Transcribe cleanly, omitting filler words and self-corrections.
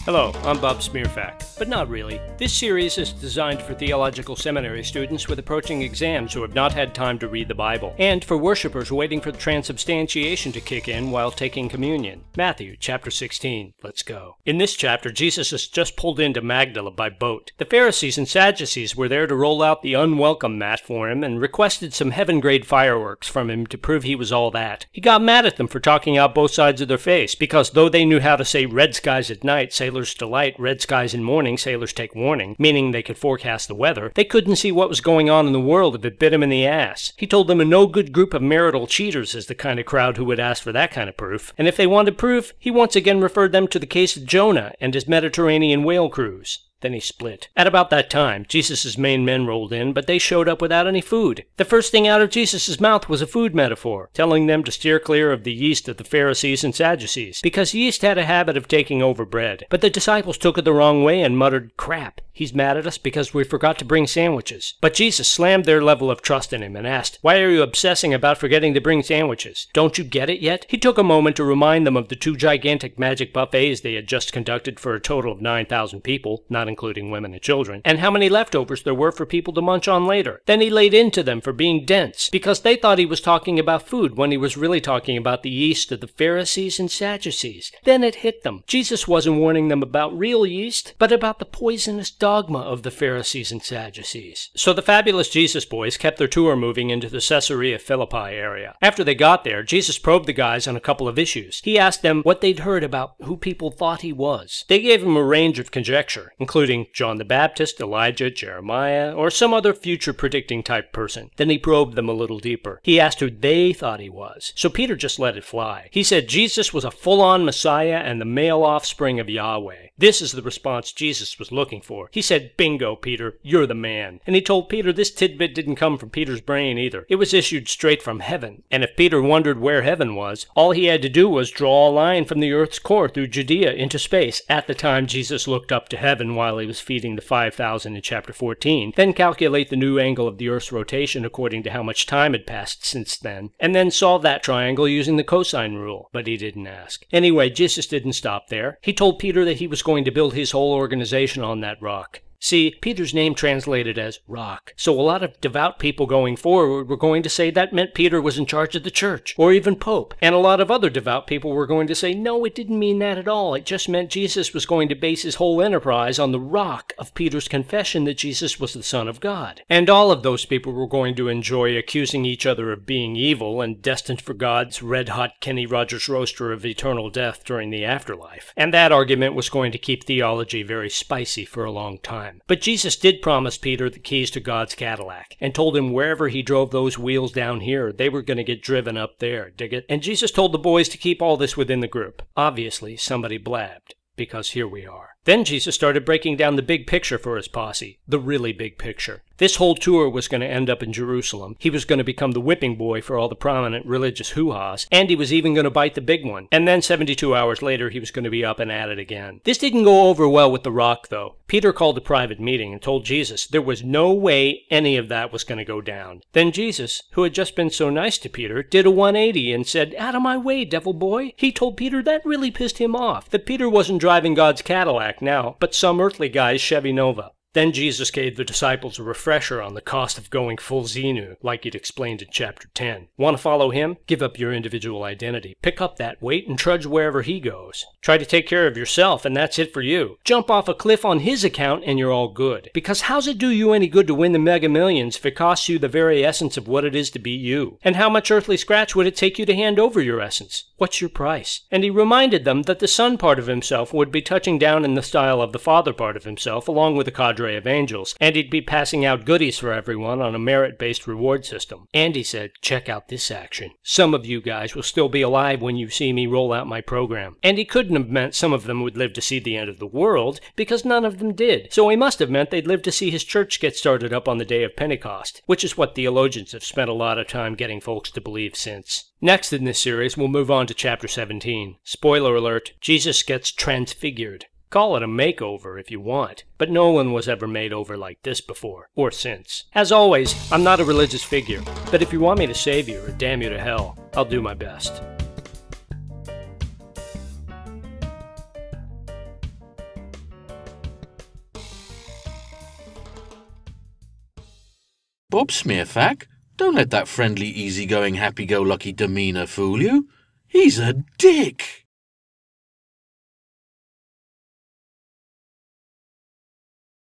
Hello, I'm Bob Smeerfak, but not really. This series is designed for theological seminary students with approaching exams who have not had time to read the Bible, and for worshipers waiting for the transubstantiation to kick in while taking communion. Matthew chapter 16. Let's go. In this chapter, Jesus has just pulled into Magdala by boat. The Pharisees and Sadducees were there to roll out the unwelcome mat for him and requested some heaven-grade fireworks from him to prove he was all that. He got mad at them for talking out both sides of their face, because though they knew how to say red skies at night, sailors delight, red skies in morning, sailors take warning, meaning they could forecast the weather, they couldn't see what was going on in the world if it bit him in the ass. He told them a no-good group of marital cheaters is the kind of crowd who would ask for that kind of proof, and if they wanted proof, he once again referred them to the case of Jonah and his Mediterranean whale cruise. Then he split. At about that time, Jesus' main men rolled in, but they showed up without any food. The first thing out of Jesus' mouth was a food metaphor, telling them to steer clear of the yeast of the Pharisees and Sadducees, because yeast had a habit of taking over bread. But the disciples took it the wrong way and muttered, "Crap, he's mad at us because we forgot to bring sandwiches." But Jesus slammed their level of trust in him and asked, "Why are you obsessing about forgetting to bring sandwiches? Don't you get it yet?" He took a moment to remind them of the two gigantic magic buffets they had just conducted for a total of 9,000 people, not including women and children, and how many leftovers there were for people to munch on later. Then he laid into them for being dense, because they thought he was talking about food when he was really talking about the yeast of the Pharisees and Sadducees. Then it hit them. Jesus wasn't warning them about real yeast, but about the poisonous dogma of the Pharisees and Sadducees. So the fabulous Jesus boys kept their tour moving into the Caesarea Philippi area. After they got there, Jesus probed the guys on a couple of issues. He asked them what they'd heard about who people thought he was. They gave him a range of conjecture, including John the Baptist, Elijah, Jeremiah, or some other future-predicting type person. Then he probed them a little deeper. He asked who they thought he was. So Peter just let it fly. He said Jesus was a full-on Messiah and the male offspring of Yahweh. This is the response Jesus was looking for. He said, "Bingo, Peter, you're the man." And he told Peter this tidbit didn't come from Peter's brain either. It was issued straight from heaven. And if Peter wondered where heaven was, all he had to do was draw a line from the earth's core through Judea into space at the time Jesus looked up to heaven while he was feeding the 5,000 in chapter 14, then calculate the new angle of the Earth's rotation according to how much time had passed since then, and then solve that triangle using the cosine rule. But he didn't ask. Anyway, Jesus didn't stop there. He told Peter that he was going to build his whole organization on that rock. See, Peter's name translated as rock. So a lot of devout people going forward were going to say that meant Peter was in charge of the church, or even Pope. And a lot of other devout people were going to say, no, it didn't mean that at all. It just meant Jesus was going to base his whole enterprise on the rock of Peter's confession that Jesus was the Son of God. And all of those people were going to enjoy accusing each other of being evil and destined for God's red-hot Kenny Rogers roaster of eternal death during the afterlife. And that argument was going to keep theology very spicy for a long time. But Jesus did promise Peter the keys to God's Cadillac, and told him wherever he drove those wheels down here, they were going to get driven up there, dig it? And Jesus told the boys to keep all this within the group. Obviously, somebody blabbed, because here we are. Then Jesus started breaking down the big picture for his posse, the really big picture. This whole tour was going to end up in Jerusalem. He was going to become the whipping boy for all the prominent religious hoo-has, and he was even going to bite the big one. And then 72 hours later, he was going to be up and at it again. This didn't go over well with the rock, though. Peter called a private meeting and told Jesus there was no way any of that was going to go down. Then Jesus, who had just been so nice to Peter, did a 180 and said, "Out of my way, devil boy." He told Peter that really pissed him off, that Peter wasn't driving God's Cadillac now, but some earthly guy's Chevy Nova. Then Jesus gave the disciples a refresher on the cost of going full Xenu, like he'd explained in chapter 10. Want to follow him? Give up your individual identity. Pick up that weight and trudge wherever he goes. Try to take care of yourself, and that's it for you. Jump off a cliff on his account, and you're all good. Because how's it do you any good to win the Mega Millions if it costs you the very essence of what it is to be you? And how much earthly scratch would it take you to hand over your essence? What's your price? And he reminded them that the Son part of himself would be touching down in the style of the Father part of himself, along with a cadre of angels, and he'd be passing out goodies for everyone on a merit-based reward system. And he said, check out this action. Some of you guys will still be alive when you see me roll out my program. And he couldn't have meant some of them would live to see the end of the world, because none of them did. So he must have meant they'd live to see his church get started up on the day of Pentecost, which is what theologians have spent a lot of time getting folks to believe since. Next in this series, we'll move on to chapter 17. Spoiler alert, Jesus gets transfigured. Call it a makeover if you want, but no one was ever made over like this before, or since. As always, I'm not a religious figure, but if you want me to save you or damn you to hell, I'll do my best. Bob Smeerfak, don't let that friendly, easygoing, happy-go-lucky demeanour fool you. He's a dick!